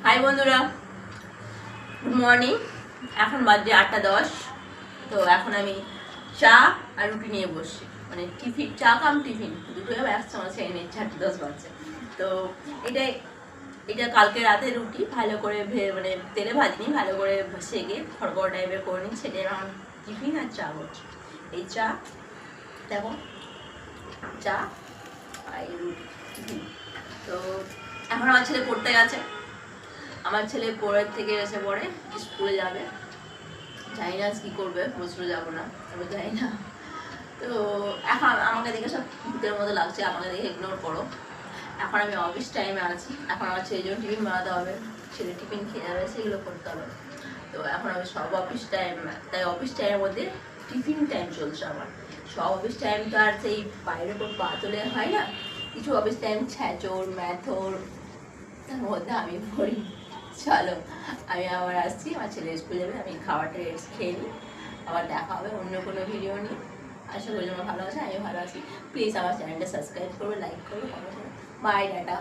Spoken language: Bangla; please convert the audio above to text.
হাই বন্ধুরা, গুড মর্নিং। এখন বাজে 8:10। তো এখন আমি চা আর রুটি নিয়ে বসছি, মানে টিফিন, চা কাম টিফিন দুটোই একসঙ্গে সেই নিয়ে 8:10 বাজছে। তো এটা কালকে রাতে রুটি ভালো করে মানে তেলে ভাজিনি, ভালো করে সেকে খড়গড় টাইপের করে নিই, সেটা এখন টিফিন আর চা করছি। এই চা দেখো, চা আর এই রুটি টিফিন। তো এখন আমার ছেলে পড়তে গেছে, আমার ছেলে পরের থেকে এসে পড়ে স্কুলে যাবে, জানি না কি করবে, বসলে যাবো না, আমি জানি না। তো এখন আমাকে দেখে সব ভূতের মতো লাগছে, আমাকে দেখে ইগনোর করো। এখন আমি অফিস টাইমে আছি, এখন আমার ছেলের জন্য টিফিন বানাতে হবে, ছেলে টিফিন খেয়ে যাবে, সেগুলো করতে হবে। তো এখন আমি সব অফিস টাইম, তাই অফিস টাইমের মধ্যে টিফিন টাইম চলছে আমার। সব অফিস টাইম তো আর সেই বাইরের উপর পা তুলে হয় না, কিছু অফিস টাইম ছ্যাঁচোর ম্যাথর, তার মধ্যে আমি পড়ি। চলো আমি আবার আসছি, আমার ছেলে স্কুল যাবে, আমি খাবারটা খেয়ে নিই, আবার দেখা হবে অন্য কোনো ভিডিও নিয়ে। আশা করি তোমরা ভালো আছে, আমি ভালো আছি। প্লিজ আমার চ্যানেলটা সাবস্ক্রাইব করবে, লাইক করবে, কমেন্ট করবে। Bye, tata.